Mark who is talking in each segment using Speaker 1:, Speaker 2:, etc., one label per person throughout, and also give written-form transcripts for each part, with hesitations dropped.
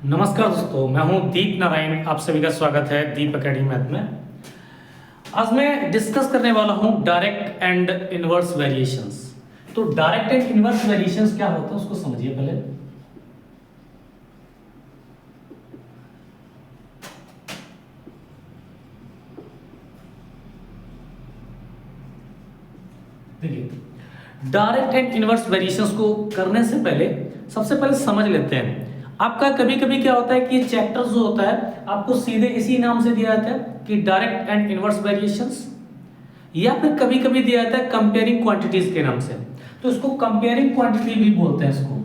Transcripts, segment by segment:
Speaker 1: नमस्कार दोस्तों, मैं हूं दीप नारायण। आप सभी का स्वागत है दीप एकेडमी मैथ में। आज मैं डिस्कस करने वाला हूं डायरेक्ट एंड इनवर्स वेरिएशंस। तो डायरेक्ट एंड इनवर्स वेरिएशंस क्या होता है उसको समझिए पहले। देखिए, डायरेक्ट एंड इनवर्स वेरिएशंस को करने से पहले सबसे पहले समझ लेते हैं। आपका कभी कभी क्या होता है कि चैप्टर जो होता है आपको सीधे इसी नाम से दिया जाता है कि डायरेक्ट एंड इनवर्स वेरिएशंस, या फिर कभी कभी दिया जाता है कंपेयरिंग क्वांटिटीज के नाम से। तो इसको कंपेयरिंग क्वांटिटी भी बोलते हैं। इसको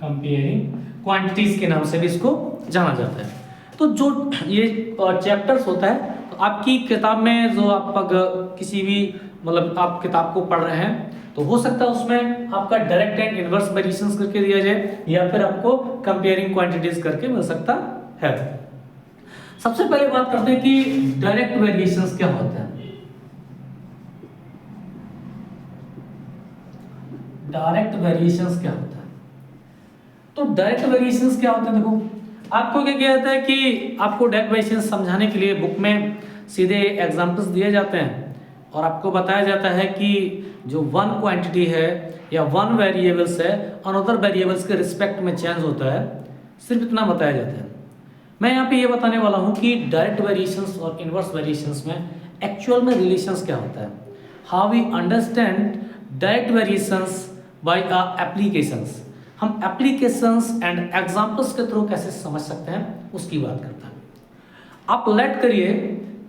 Speaker 1: कंपेयरिंग क्वांटिटीज के नाम से भी इसको जाना जाता है। तो जो ये चैप्टर्स होता है, तो आपकी किताब में जो आप किसी भी मतलब आप किताब को पढ़ रहे हैं तो हो सकता है उसमें आपका डायरेक्ट एंड इनवर्स वेरिएशंस करके दिया जाए, या फिर आपको कंपेयरिंग क्वांटिटीज करके मिल सकता है। सबसे पहले बात करते हैं कि डायरेक्ट वेरिएशंस क्या होता है। डायरेक्ट वेरिएशंस क्या होता है? तो डायरेक्ट वेरिएशंस क्या होता है, देखो आपको क्या किया जाता है कि आपको डायरेक्ट वेरिएशंस समझाने के लिए बुक में सीधे एग्जांपल्स दिए जाते हैं और आपको बताया जाता है कि जो वन क्वांटिटी है या वन वेरिएबल्स है अनदर वेरिएबल्स के रिस्पेक्ट में चेंज होता है, सिर्फ इतना बताया जाता है। मैं यहाँ पे ये बताने वाला हूँ कि डायरेक्ट वेरिएशंस और इनवर्स वेरिएशंस में एक्चुअल में रिलेशंस क्या होता है, how we understand direct variations by applications. हम एप्लीकेशंस एंड एग्जांपल्स के थ्रू कैसे समझ सकते हैं उसकी बात करते हैं। आप लेट करिए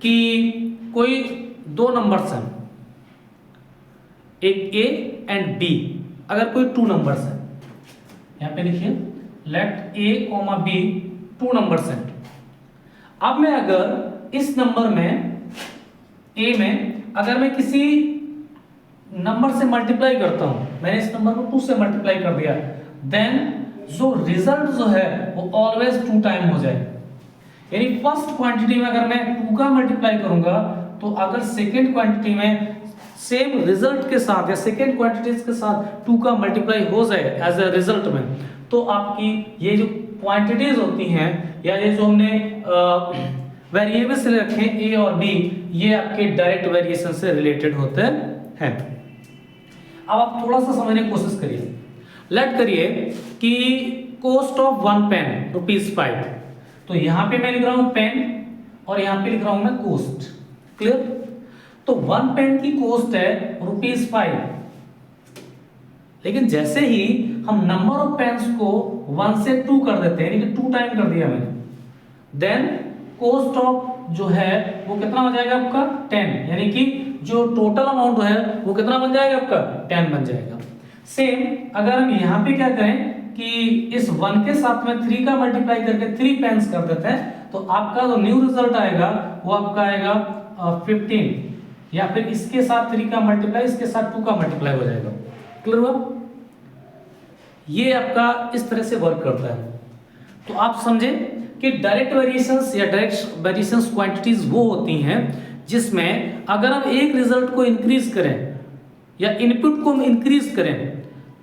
Speaker 1: कि कोई दो नंबर्स हैं, एक ए एंड बी। अगर कोई टू नंबर्स है, यहां पे लिखिए लेट ए कॉमा बी टू नंबर्स हैं। अब मैं अगर इस नंबर में ए में अगर मैं किसी नंबर से मल्टीप्लाई करता हूं, मैंने इस नंबर को 2 से मल्टीप्लाई कर दिया, देन जो रिजल्ट जो है वो ऑलवेज 2 टाइम हो जाए। यानी फर्स्ट क्वांटिटी में अगर मैं 2 का मल्टीप्लाई करूंगा तो अगर सेकेंड क्वांटिटी में सेम रिजल्ट के साथ या सेकेंड क्वांटिटीज के साथ 2 का मल्टीप्लाई हो जाए एज ए रिजल्ट में, तो आपकी ये जो क्वांटिटीज होती हैं या ये जो हमने वेरिएबल्स रखे ए और बी, ये आपके डायरेक्ट वेरिएशन से रिलेटेड होते हैं। अब आप थोड़ा सा समझने की कोशिश करिए। लेट करिए कि कॉस्ट ऑफ वन पेन ₹5। तो यहां पे मैं लिख रहा हूं पेन और यहां पे लिख रहा हूं मैं कॉस्ट। क्लियर? तो वन पेन की कॉस्ट है ₹5, लेकिन जैसे ही हम नंबर ऑफ पेन्स को 1 से 2 कर देते हैं, यानी कि 2 टाइम कर दिया मैंने, देन कॉस्ट ऑफ जो है वो कितना हो जाएगा आपका 10, यानी कि जो टोटल अमाउंट है वो कितना बन जाएगा आपका 10 बन जाएगा। सेम अगर हम यहाँ पे क्या करें कि इस 1 के साथ में 3 का मल्टीप्लाई करके 3 पेन्स कर देते हैं, तो आपका जो न्यू रिजल्ट आएगा वो आपका आएगा 15, या फिर इसके साथ 3 का मल्टीप्लाई इसके साथ 2 का मल्टीप्लाई हो जाएगा। क्लियर हुआ? ये आपका इस तरह से वर्क करता है। तो आप समझे कि डायरेक्ट वेरिएशंस या डायरेक्ट वेरिएशंस क्वांटिटीज वो होती हैं जिसमें अगर हम एक रिजल्ट को इंक्रीज करें या इनपुट को हम इंक्रीज करें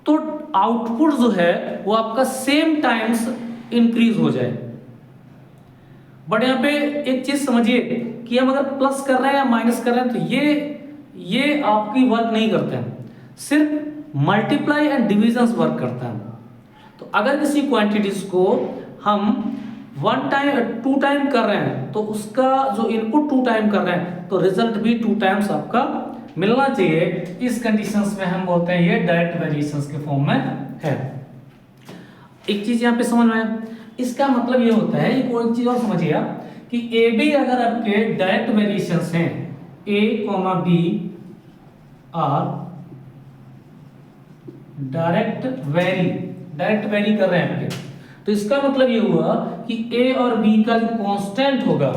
Speaker 1: तो आउटपुट जो है वो आपका सेम टाइम्स इंक्रीज हो जाए। बट यहाँ पे एक चीज समझिए कि हम अगर प्लस कर रहे हैं या माइनस कर रहे हैं तो ये आपकी वर्क नहीं करते हैं, सिर्फ मल्टीप्लाई एंड डिविजन वर्क करता है। तो अगर किसी क्वांटिटीज को हम 1 टाइम 2 टाइम कर रहे हैं तो उसका जो इनपुट 2 टाइम कर रहे हैं तो रिजल्ट भी 2 टाइम्स आपका मिलना चाहिए। इस कंडीशंस में हम बोलते हैं ये डायरेक्ट वेरिएशंस के फॉर्म में है। एक चीज यहाँ पे समझ में, इसका मतलब ये होता है, एक और चीज और समझिए आप कि ए बी अगर आपके डायरेक्ट वेरिएशंस हैं, A comma B are direct vary कर रहे हैं आपके, तो इसका मतलब ये हुआ कि ए और बी का जो कांस्टेंट होगा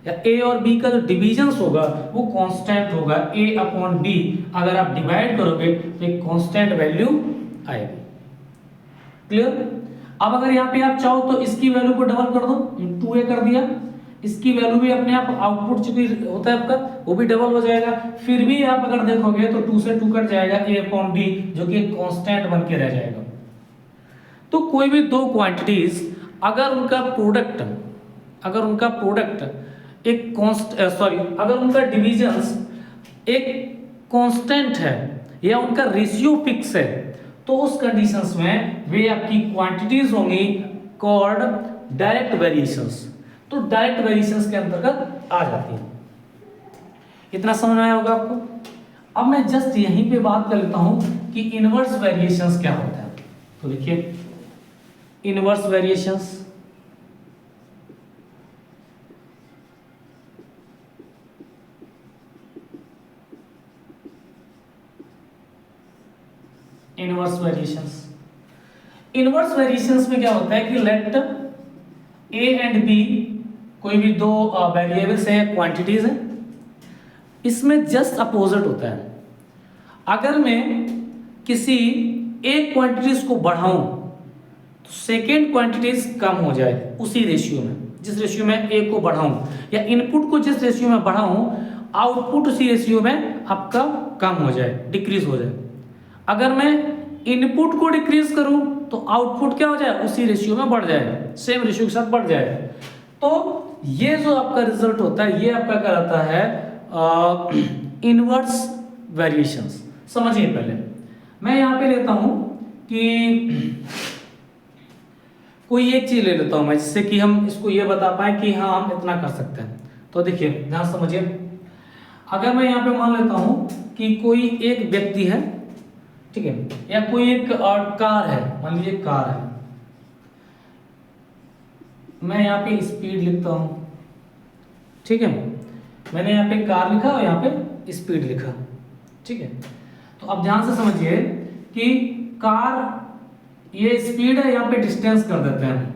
Speaker 1: या ए और बी का जो डिविजन्स होगा वो कांस्टेंट होगा। ए अपॉन बी अगर आप डिवाइड करोगे तो एक कांस्टेंट वैल्यू आएगी। क्लियर? अब अगर यहाँ पे आप चाहो तो इसकी वैल्यू को डबल कर दो, 2a कर दिया, इसकी वैल्यू भी अपने आप आउटपुट जो भी होता है आपका वो भी डबल हो जाएगा। फिर भी आप अगर देखोगे तो 2 से 2 कट जाएगा, A/D जो कि एक कांस्टेंट बन के रह जाएगा। तो कोई भी दो क्वांटिटीज अगर उनका प्रोडक्ट एक अगर उनका डिविजन्स एक कांस्टेंट है या उनका रेशियो फिक्स है, तो उस कंडीशंस में वे आपकी क्वांटिटीज होंगी कॉल्ड डायरेक्ट वेरिएशंस। तो डायरेक्ट वेरिएशंस के अंतर्गत आ जाती है। इतना समझ में आया होगा आपको। अब मैं जस्ट यहीं पे बात कर लेता हूं कि इनवर्स वेरिएशंस क्या होता है। तो देखिए इनवर्स वेरिएशंस, इनवर्स वेरिएशंस में क्या होता है कि लेट ए एंड बी कोई भी दो वेरिएबल्स है, क्वांटिटीज है, इसमें जस्ट अपोजिट होता है। अगर मैं किसी एक क्वांटिटीज को बढ़ाऊं तो सेकेंड क्वांटिटीज कम हो जाए उसी रेशियो में, जिस रेशियो में ए को बढ़ाऊं, या इनपुट को जिस रेशियो में बढ़ाऊं आउटपुट उसी रेशियो में आपका कम हो जाए, डिक्रीज हो जाए। अगर मैं इनपुट को डिक्रीज करूं तो आउटपुट क्या हो जाए, उसी रेशियो में बढ़ जाए, सेम रेशियो के साथ बढ़ जाए। तो ये जो आपका रिजल्ट होता है ये आपका कहलाता है इनवर्स वेरिएशंस। समझिए पहले मैं यहां पे लेता हूं कि कोई एक चीज ले लेता हूं मैं, जिससे कि हम इसको ये बता पाए कि हाँ हम इतना कर सकते हैं। तो देखिए ध्यान समझिए, अगर मैं यहाँ पे मान लेता हूं कि कोई एक व्यक्ति है, ठीक है, या कोई एक कार है, मान लीजिए कार है, मैं यहाँ पे स्पीड लिखता हूं, ठीक है, मैंने यहाँ पे कार लिखा और यहाँ पे स्पीड लिखा, ठीक है। तो अब ध्यान से समझिए कि कार ये स्पीड है, यहाँ पे डिस्टेंस कर देते हैं,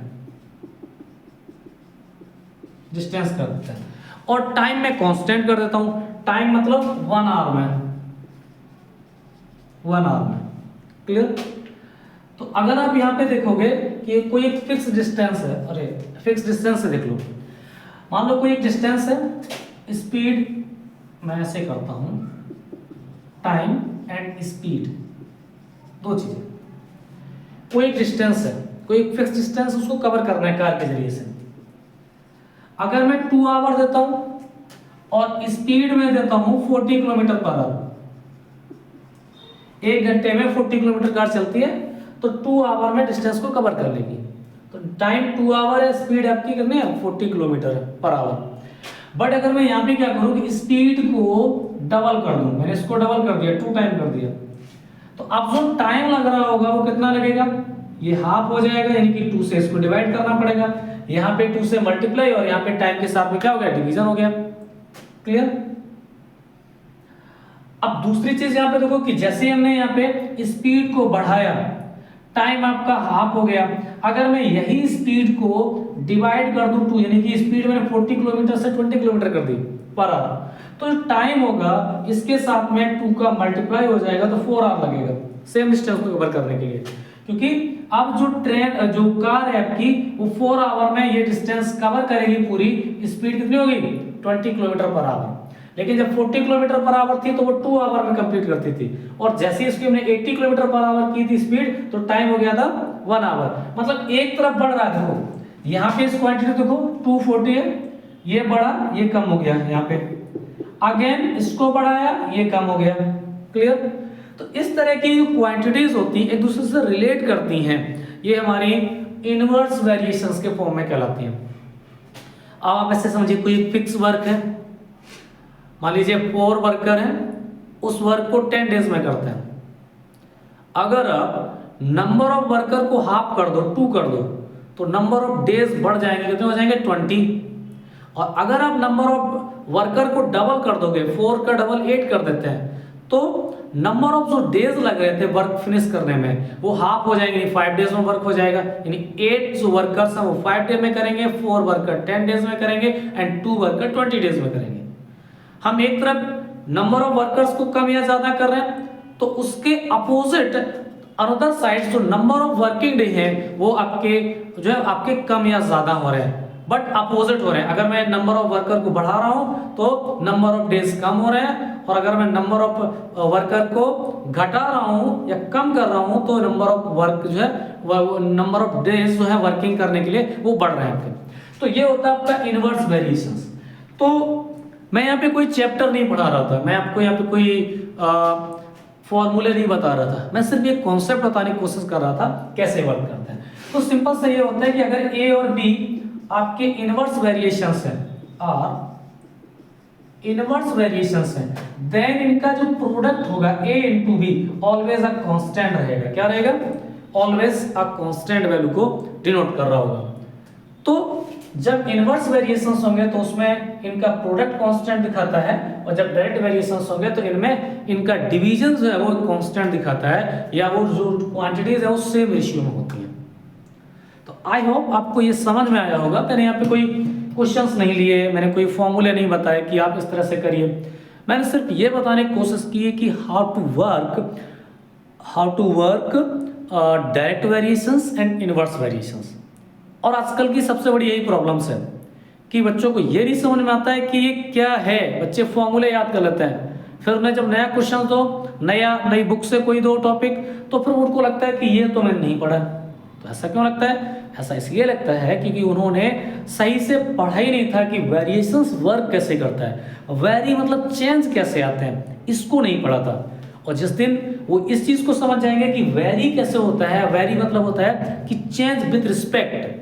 Speaker 1: डिस्टेंस कर देते हैं, और टाइम में कांस्टेंट कर देता हूं। टाइम मतलब 1 आवर में, 1 आवर में, क्लियर। तो अगर आप यहाँ पे देखोगे कि कोई एक फिक्स डिस्टेंस है, अरे फिक्स डिस्टेंस से देख लो, मान लो कोई एक डिस्टेंस है, स्पीड मैं ऐसे करता हूं, टाइम एंड स्पीड दो चीजें, कोई एक डिस्टेंस है, कोई एक फिक्स डिस्टेंस उसको कवर करना है कार के जरिए से। अगर मैं 2 आवर देता हूं और स्पीड में देता हूं 40 किलोमीटर पर आवर, 1 घंटे में 40 किलोमीटर कार चलती है, तो 2 आवर में डिस्टेंस को कवर कर लेगी। तो टाइम 2 आवर है, स्पीड आपकी कितनी है 40 किलोमीटर पर आवर। बट अगर मैं यहाँ पे क्या करूँ कि स्पीड को डबल कर दूं, मैंने इसको डबल कर दिया, 2 टाइम कर दिया, तो अब जो टाइम लग रहा होगा वो कितना लगेगा, ये हाफ हो जाएगा, यानी कि 2 से इसको डिवाइड करना पड़ेगा, यहाँ पे 2 से मल्टीप्लाई और यहाँ पे टाइम के साथ में क्या हो गया, डिवीजन हो गया, क्लियर। अब दूसरी चीज यहाँ पे देखो कि जैसे हमने यहाँ पे स्पीड को बढ़ाया, टाइम आपका हाफ हो गया। अगर मैं यही स्पीड को डिवाइड कर दूं 2, यानी कि स्पीड मैंने 40 किलोमीटर से 20 किलोमीटर कर दी पर आवर, तो टाइम होगा इसके साथ में 2 का मल्टीप्लाई हो जाएगा, तो 4 आवर लगेगा सेम डिस्टेंस को कवर करने के लिए, क्योंकि अब जो कार है आपकी वो 4 आवर में ये डिस्टेंस कवर करेगी पूरी। स्पीड कितनी होगी 20 किलोमीटर पर आवर, लेकिन जब 40 किलोमीटर पर आवर थी तो वो 2 आवर में कंप्लीट करती थी, और जैसे इसकी हमने 80 किलोमीटर पर आवर की थी स्पीड, तो टाइम हो गया था 1 आवर। मतलब एक तरफ बढ़ रहा है, देखो यहाँ पे इस क्वांटिटी देखो 240 है, ये बढ़ा ये कम हो गया, यहाँ पे अगेन इसको बढ़ाया ये कम हो गया, क्लियर। तो इस तरह की जो क्वांटिटीज होती हैं एक दूसरे से रिलेट करती हैं, ये हमारी इनवर्स वेरिएशंस के फॉर्म में कहलाती हैं। अब आप ऐसे समझिए कोई फिक्स वर्क है, मान लीजिए 4 वर्कर हैं, उस वर्क को 10 डेज में करते हैं। अगर आप नंबर ऑफ वर्कर को हाफ कर दो, 2 कर दो, तो नंबर ऑफ डेज बढ़ जाएंगे, कितने हो जाएंगे 20। और अगर आप नंबर ऑफ वर्कर को डबल कर दोगे, 4 का डबल 8 कर देते हैं, तो नंबर ऑफ जो डेज लग रहे थे वर्क फिनिश करने में वो हाफ हो जाएंगे, 5 डेज में वर्क हो जाएगा। यानी 8 जो वर्कर्स हैं वो 5 डेज में करेंगे, 4 वर्कर 10 डेज में करेंगे एंड 2 वर्कर 20 डेज में करेंगे। हम एक तरफ नंबर ऑफ वर्कर्स को कम या ज्यादा कर रहे हैं, तो उसके अपोजिट अनदर साइड जो नंबर ऑफ वर्किंग डे है वो आपके जो है आपके कम या ज्यादा हो रहे हैं। बट अपोजिट हो रहे हैं। अगर मैं नंबर ऑफ वर्कर को बढ़ा रहा हूं तो नंबर ऑफ डेज कम हो रहे हैं, और अगर मैं नंबर ऑफ वर्कर को घटा रहा हूं या कम कर रहा हूं तो नंबर ऑफ वर्क जो है, नंबर ऑफ डेज जो है वर्किंग करने के लिए वो बढ़ रहे हैं आपके। तो ये होता है आपका इनवर्स वेरिएशंस। तो मैं यहाँ पे कोई चैप्टर नहीं पढ़ा रहा था, मैं आपको यहाँ पे कोई फॉर्मूले नहीं बता रहा था, मैं सिर्फ एक कॉन्सेप्ट बताने की कोशिश कर रहा था कैसे वर्क करता है। तो सिंपल से ये होता है कि अगर ए और बी आपके इनवर्स वेरिएशंस हैं, और इनवर्स वेरिएशंस हैं, देन इनका जो प्रोडक्ट होगा A into B always a constant रहेगा। क्या रहेगा? ऑलवेज अ कांस्टेंट वैल्यू को डिनोट कर रहा होगा। तो जब इनवर्स वेरिएशंस होंगे तो उसमें इनका प्रोडक्ट कांस्टेंट दिखाता है, और जब डायरेक्ट वेरिएशंस होंगे तो इनमें इनका डिवीजन जो है वो कांस्टेंट दिखाता है, या वो जो क्वांटिटीज है वो सेम रेशियो में होती है। तो आई होप आपको ये समझ में आया होगा। मैंने यहाँ पे कोई क्वेश्चंस नहीं लिए, मैंने कोई फॉर्मूले नहीं बताए कि आप इस तरह से करिए। मैंने सिर्फ ये बताने की कोशिश की है कि how to work direct variations and inverse variations. और आजकल की सबसे बड़ी यही प्रॉब्लम्स है कि बच्चों को ये नहीं समझ में आता है कि ये क्या है। बच्चे फॉर्मूले याद कर लेते हैं, फिर उन्हें जब नया क्वेश्चन दो, नई बुक से कोई दो टॉपिक, तो फिर उनको लगता है कि ये तो मैंने नहीं पढ़ा। तो ऐसा क्यों लगता है? ऐसा इसलिए लगता है क्योंकि उन्होंने सही से पढ़ा ही नहीं था कि वेरिएशंस वर्क कैसे करता है, वेरी मतलब चेंज कैसे आते हैं, इसको नहीं पढ़ा था। और जिस दिन वो इस चीज को समझ जाएंगे कि वेरी कैसे होता है, वेरी मतलब होता है कि चेंज विद रिस्पेक्ट,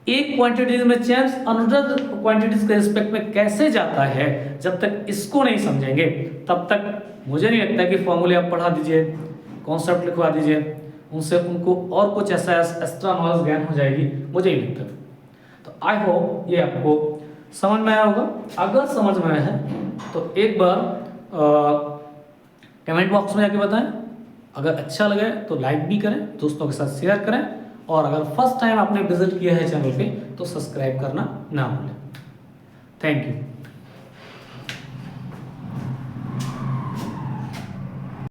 Speaker 1: एक क्वांटिटीज में चेंज अनदर क्वांटिटीज के रिस्पेक्ट में कैसे जाता है, जब तक इसको नहीं समझेंगे तब तक मुझे नहीं लगता कि फॉर्मूले आप पढ़ा दीजिए, कॉन्सेप्ट लिखवा दीजिए, उनसे उनको और कुछ ऐसा एक्स्ट्रा नॉलेज गेन हो जाएगी, मुझे नहीं लगता। तो आई होप ये आपको समझ में आया होगा। अगर समझ में आया है तो एक बार कमेंट बॉक्स में जाके बताएं। अगर अच्छा लगे तो लाइक भी करें, दोस्तों के साथ शेयर करें, और अगर फर्स्ट टाइम आपने विजिट किया है चैनल पे तो सब्सक्राइब करना ना भूलें। Thank you.